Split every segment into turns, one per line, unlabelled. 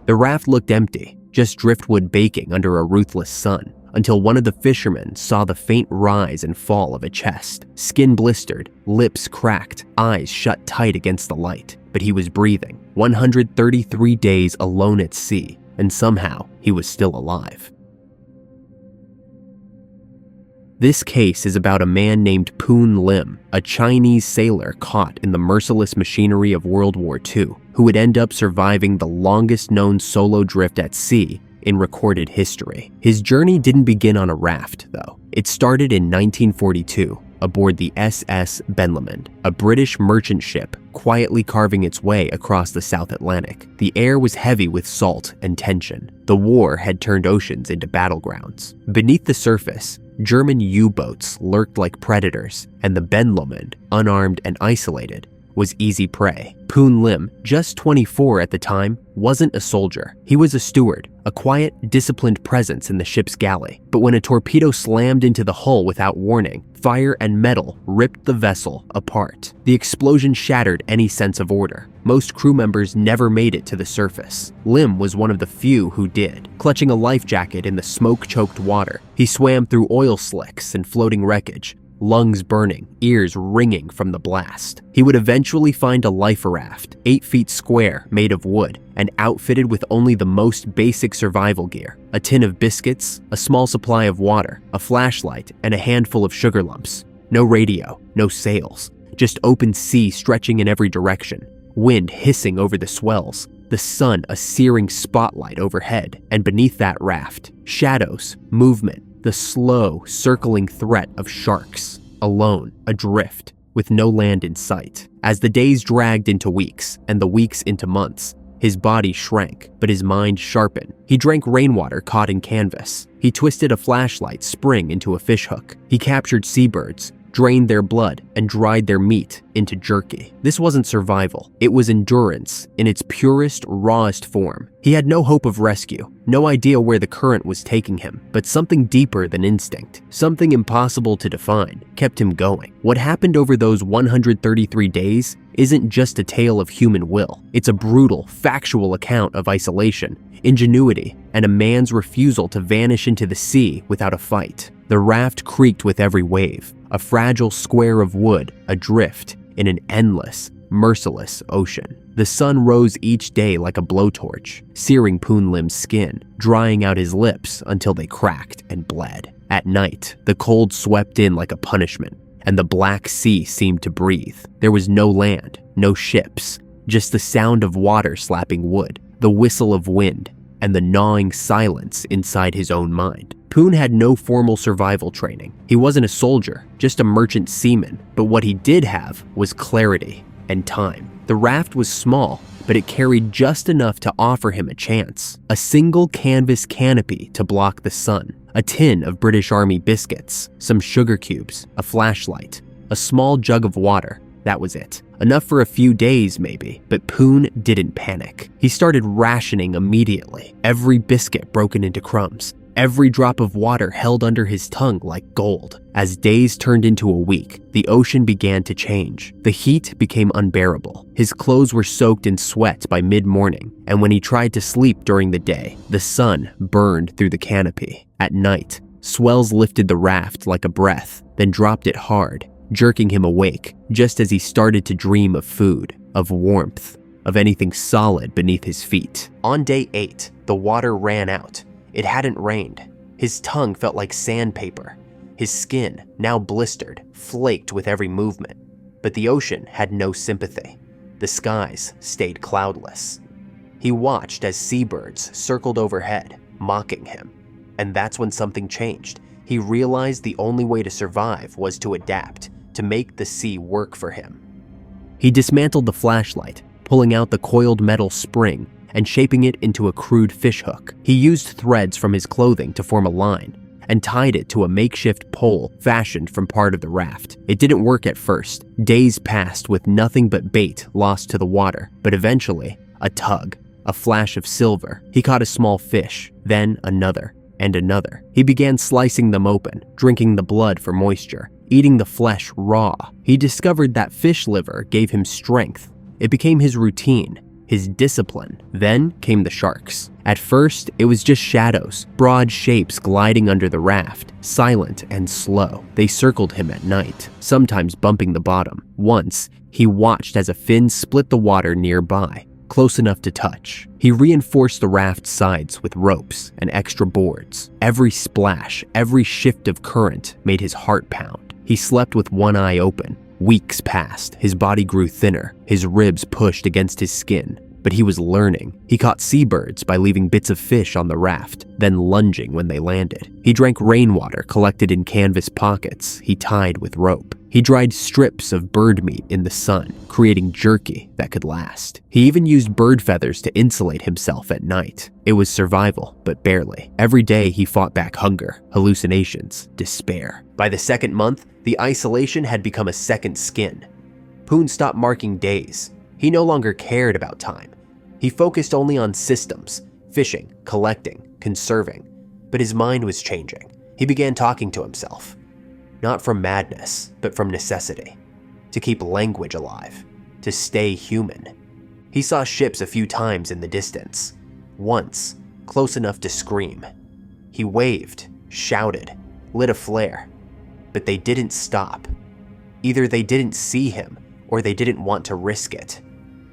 The raft looked empty, just driftwood baking under a ruthless sun, until one of the fishermen saw the faint rise and fall of a chest, skin blistered, lips cracked, eyes shut tight against the light. But he was breathing, 133 days alone at sea, and somehow he was still alive. This case is about a man named Poon Lim, a Chinese sailor caught in the merciless machinery of World War II, who would end up surviving the longest known solo drift at sea in recorded history. His journey didn't begin on a raft, though. It started in 1942 aboard the SS Benlamond, a British merchant ship quietly carving its way across the South Atlantic. The air was heavy with salt and tension. The war had turned oceans into battlegrounds. Beneath the surface, German U-boats lurked like predators, and the Benlamond, unarmed and isolated, was easy prey. Poon Lim, just 24 at the time, wasn't a soldier. He was a steward, a quiet, disciplined presence in the ship's galley. But when a torpedo slammed into the hull without warning, fire and metal ripped the vessel apart. The explosion shattered any sense of order. Most crew members never made it to the surface. Lim was one of the few who did. Clutching a life jacket in the smoke-choked water, he swam through oil slicks and floating wreckage, lungs burning, ears ringing from the blast. He would eventually find a life raft, 8 feet square, made of wood, and outfitted with only the most basic survival gear: a tin of biscuits, a small supply of water, a flashlight, and a handful of sugar lumps. No radio, no sails, just open sea stretching in every direction, wind hissing over the swells, the sun a searing spotlight overhead, and beneath that raft, shadows, movement, the slow, circling threat of sharks, alone, adrift, with no land in sight. As the days dragged into weeks, and the weeks into months, his body shrank, but his mind sharpened. He drank rainwater caught in canvas. He twisted a flashlight spring into a fishhook. He captured seabirds, drained their blood, and dried their meat into jerky. This wasn't survival. It was endurance in its purest, rawest form. He had no hope of rescue, no idea where the current was taking him, but something deeper than instinct, something impossible to define, kept him going. What happened over those 133 days isn't just a tale of human will. It's a brutal, factual account of isolation, ingenuity, and a man's refusal to vanish into the sea without a fight. The raft creaked with every wave, a fragile square of wood adrift in an endless, merciless ocean. The sun rose each day like a blowtorch, searing Poon Lim's skin, drying out his lips until they cracked and bled. At night, the cold swept in like a punishment, and the black sea seemed to breathe. There was no land, no ships, just the sound of water slapping wood, the whistle of wind, and the gnawing silence inside his own mind. Poon had no formal survival training. He wasn't a soldier, just a merchant seaman, but what he did have was clarity and time. The raft was small, but it carried just enough to offer him a chance. A single canvas canopy to block the sun, a tin of British Army biscuits, some sugar cubes, a flashlight, a small jug of water. That was it. Enough for a few days, maybe, but Poon didn't panic. He started rationing immediately, every biscuit broken into crumbs, every drop of water held under his tongue like gold. As days turned into a week, the ocean began to change. The heat became unbearable. His clothes were soaked in sweat by mid-morning, and when he tried to sleep during the day, the sun burned through the canopy. At night, swells lifted the raft like a breath, then dropped it hard, jerking him awake just as he started to dream of food, of warmth, of anything solid beneath his feet. On day 8, the water ran out. It hadn't rained. His tongue felt like sandpaper. His skin, now blistered, flaked with every movement. But the ocean had no sympathy. The skies stayed cloudless. He watched as seabirds circled overhead, mocking him. And that's when something changed. He realized the only way to survive was to adapt, to make the sea work for him. He dismantled the flashlight, pulling out the coiled metal spring and shaping it into a crude fishhook. He used threads from his clothing to form a line and tied it to a makeshift pole fashioned from part of the raft. It didn't work at first. Days passed with nothing but bait lost to the water, but eventually, a tug, a flash of silver. He caught a small fish, then another and another. He began slicing them open, drinking the blood for moisture, eating the flesh raw. He discovered that fish liver gave him strength. It became his routine, his discipline. Then came the sharks. At first, it was just shadows, broad shapes gliding under the raft, silent and slow. They circled him at night, sometimes bumping the bottom. Once, he watched as a fin split the water nearby, close enough to touch. He reinforced the raft's sides with ropes and extra boards. Every splash, every shift of current made his heart pound. He slept with one eye open. Weeks passed, his body grew thinner, his ribs pushed against his skin. But he was learning. He caught seabirds by leaving bits of fish on the raft, then lunging when they landed. He drank rainwater collected in canvas pockets he tied with rope. He dried strips of bird meat in the sun, creating jerky that could last. He even used bird feathers to insulate himself at night. It was survival, but barely. Every day he fought back hunger, hallucinations, despair. By the second month, the isolation had become a second skin. Poon stopped marking days. He no longer cared about time. He focused only on systems, fishing, collecting, conserving. But his mind was changing. He began talking to himself. Not from madness, but from necessity. To keep language alive. To stay human. He saw ships a few times in the distance. Once, close enough to scream. He waved, shouted, lit a flare. But they didn't stop. Either they didn't see him, or they didn't want to risk it.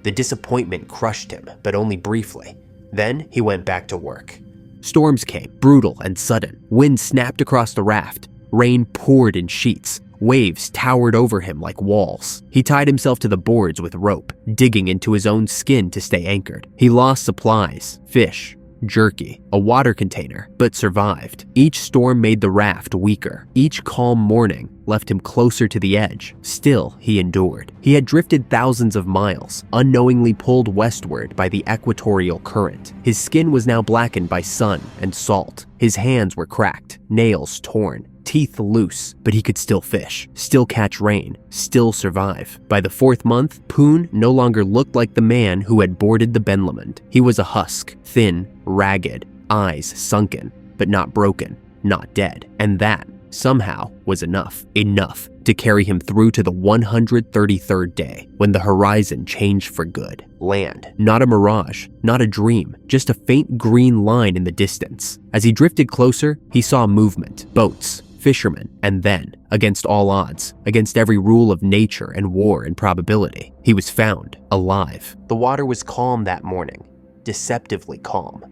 The disappointment crushed him, but only briefly. Then he went back to work. Storms came, brutal and sudden. Wind snapped across the raft. Rain poured in sheets. Waves towered over him like walls. He tied himself to the boards with rope, digging into his own skin to stay anchored. He lost supplies, fish, jerky, a water container, but survived. Each storm made the raft weaker. Each calm morning left him closer to the edge. Still, he endured. He had drifted thousands of miles, unknowingly pulled westward by the equatorial current. His skin was now blackened by sun and salt. His hands were cracked, nails torn, teeth loose, but he could still fish, still catch rain, still survive. By the fourth month, Poon no longer looked like the man who had boarded the Benlamond. He was a husk, thin, ragged, eyes sunken, but not broken, not dead. And that, somehow, was enough to carry him through to the 133rd day, when the horizon changed for good. Land, not a mirage, not a dream, just a faint green line in the distance. As he drifted closer, he saw movement, boats, fishermen, and then, against all odds, against every rule of nature and war and probability, he was found, alive. The water was calm that morning, deceptively calm.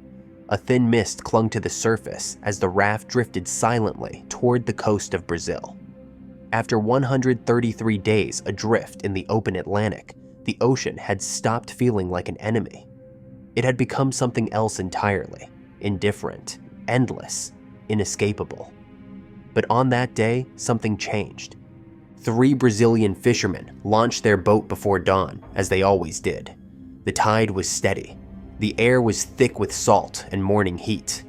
A thin mist clung to the surface as the raft drifted silently toward the coast of Brazil. After 133 days adrift in the open Atlantic, the ocean had stopped feeling like an enemy. It had become something else entirely, indifferent, endless, inescapable. But on that day, something changed. 3 Brazilian fishermen launched their boat before dawn, as they always did. The tide was steady. The air was thick with salt and morning heat.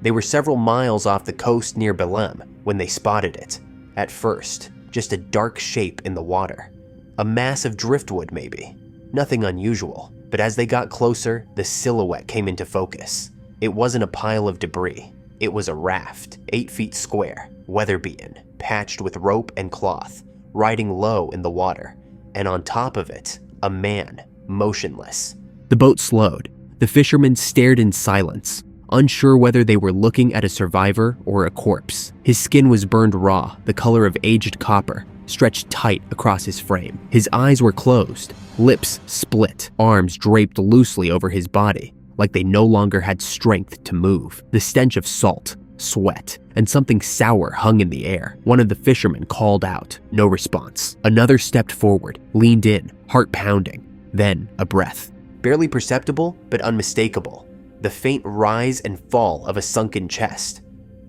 They were several miles off the coast near Belém when they spotted it. At first, just a dark shape in the water. A mass of driftwood, maybe. Nothing unusual. But as they got closer, the silhouette came into focus. It wasn't a pile of debris. It was a raft, 8 feet square, weather-beaten, patched with rope and cloth, riding low in the water. And on top of it, a man, motionless. The boat slowed. The fishermen stared in silence, unsure whether they were looking at a survivor or a corpse. His skin was burned raw, the color of aged copper, stretched tight across his frame. His eyes were closed, lips split, arms draped loosely over his body, like they no longer had strength to move. The stench of salt, sweat, and something sour hung in the air. One of the fishermen called out. No response. Another stepped forward, leaned in, heart pounding. Then a breath. Barely perceptible, but unmistakable. The faint rise and fall of a sunken chest.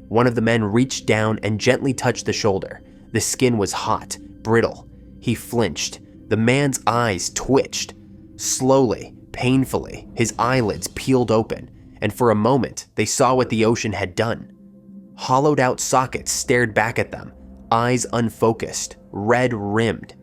One of the men reached down and gently touched the shoulder. The skin was hot, brittle. He flinched. The man's eyes twitched. Slowly, painfully, his eyelids peeled open, and for a moment, they saw what the ocean had done. Hollowed out sockets stared back at them, eyes unfocused, red-rimmed.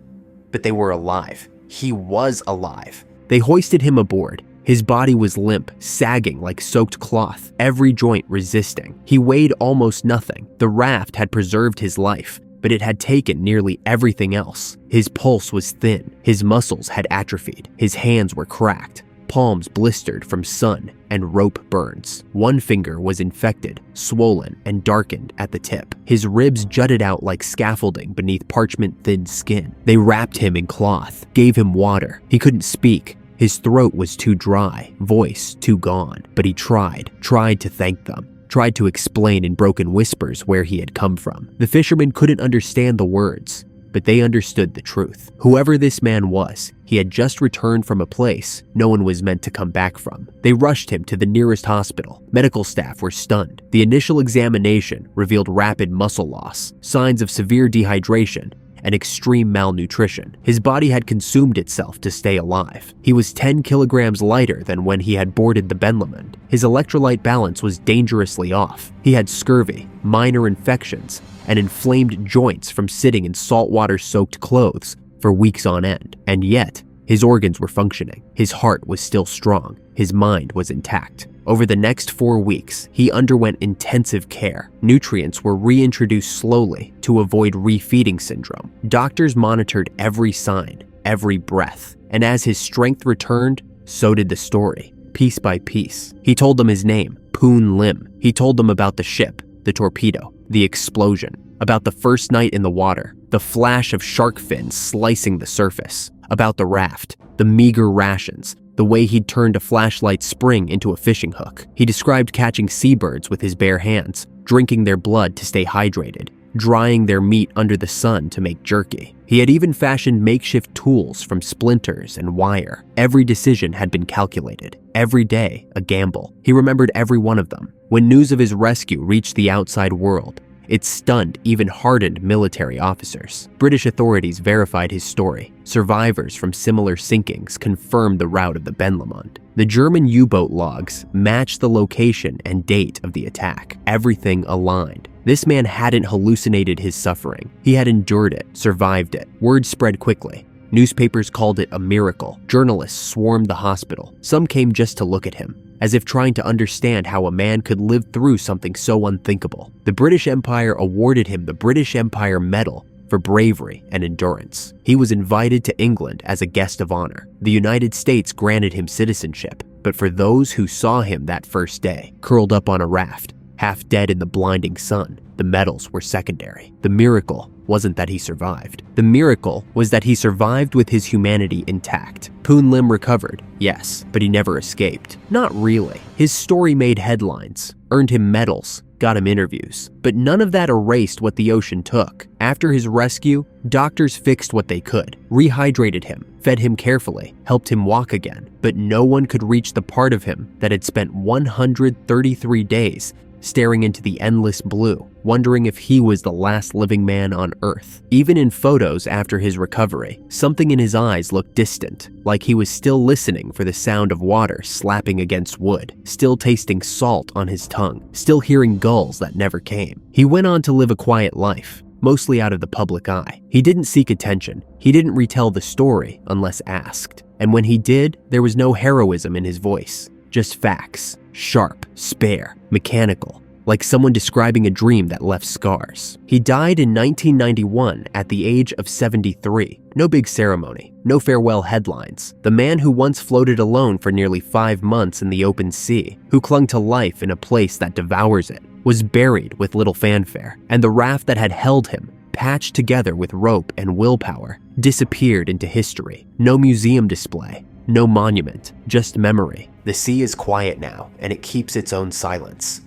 But they were alive. He was alive. They hoisted him aboard. His body was limp, sagging like soaked cloth, every joint resisting. He weighed almost nothing. The raft had preserved his life, but it had taken nearly everything else. His pulse was thin. His muscles had atrophied. His hands were cracked. palms blistered from sun and rope burns. One finger was infected, swollen, and darkened at the tip. His ribs jutted out like scaffolding beneath parchment-thin skin. They wrapped him in cloth, gave him water. He couldn't speak. His throat was too dry, voice too gone. But he tried to thank them. Tried to explain in broken whispers where he had come from. The fishermen couldn't understand the words, but they understood the truth. Whoever this man was, he had just returned from a place no one was meant to come back from. They rushed him to the nearest hospital. Medical staff were stunned. The initial examination revealed rapid muscle loss, signs of severe dehydration, and extreme malnutrition. His body had consumed itself to stay alive. He was 10 kilograms lighter than when he had boarded the Benlamond. His electrolyte balance was dangerously off. He had scurvy, minor infections, and inflamed joints from sitting in saltwater-soaked clothes for weeks on end. And yet, his organs were functioning. His heart was still strong. His mind was intact. Over the next 4 weeks, he underwent intensive care. Nutrients were reintroduced slowly to avoid refeeding syndrome. Doctors monitored every sign, every breath, and as his strength returned, so did the story, piece by piece. He told them his name, Poon Lim. He told them about the ship, the torpedo, the explosion, about the first night in the water, the flash of shark fins slicing the surface, about the raft, the meager rations, the way he'd turned a flashlight spring into a fishing hook. He described catching seabirds with his bare hands, drinking their blood to stay hydrated, drying their meat under the sun to make jerky. He had even fashioned makeshift tools from splinters and wire. Every decision had been calculated. Every day, a gamble. He remembered every one of them. When news of his rescue reached the outside world, it stunned even hardened military officers. British authorities verified his story. Survivors from similar sinkings confirmed the route of the Benlamond. The German U-boat logs matched the location and date of the attack. Everything aligned. This man hadn't hallucinated his suffering. He had endured it, survived it. Word spread quickly. Newspapers called it a miracle. Journalists swarmed the hospital. Some came just to look at him, as if trying to understand how a man could live through something so unthinkable. The British Empire awarded him the British Empire Medal for bravery and endurance. He was invited to England as a guest of honor. The United States granted him citizenship, but for those who saw him that first day, curled up on a raft, half dead in the blinding sun, the medals were secondary. The miracle wasn't that he survived. The miracle was that he survived with his humanity intact. Poon Lim recovered, yes, but he never escaped. Not really. His story made headlines, earned him medals, got him interviews, but none of that erased what the ocean took. After his rescue, doctors fixed what they could, rehydrated him, fed him carefully, helped him walk again, but no one could reach the part of him that had spent 133 days staring into the endless blue, wondering if he was the last living man on Earth. Even in photos after his recovery, something in his eyes looked distant, like he was still listening for the sound of water slapping against wood, still tasting salt on his tongue, still hearing gulls that never came. He went on to live a quiet life, mostly out of the public eye. He didn't seek attention. He didn't retell the story unless asked. And when he did, there was no heroism in his voice, just facts. Sharp, spare, mechanical, like someone describing a dream that left scars. He died in 1991 at the age of 73. No big ceremony, no farewell headlines. The man who once floated alone for nearly 5 months in the open sea, who clung to life in a place that devours it, was buried with little fanfare, and the raft that had held him, patched together with rope and willpower, disappeared into history. No museum display, no monument, just memory. The sea is quiet now, and it keeps its own silence.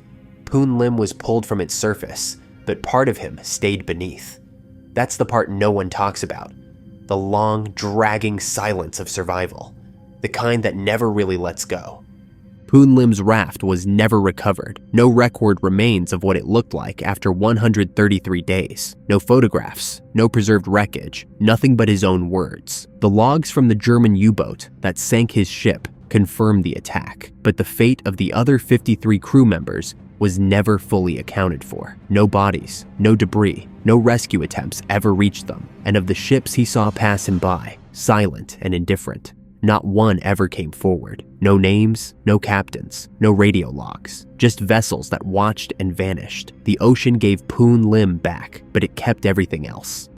Poon Lim was pulled from its surface, but part of him stayed beneath. That's the part no one talks about. The long, dragging silence of survival. The kind that never really lets go. Poon Lim's raft was never recovered. No record remains of what it looked like after 133 days. No photographs, no preserved wreckage, nothing but his own words. The logs from the German U-boat that sank his ship confirmed the attack, but the fate of the other 53 crew members was never fully accounted for. No bodies, no debris, no rescue attempts ever reached them, and of the ships he saw pass him by, silent and indifferent, not one ever came forward. No names, no captains, no radio logs, just vessels that watched and vanished. The ocean gave Poon Lim back, but it kept everything else.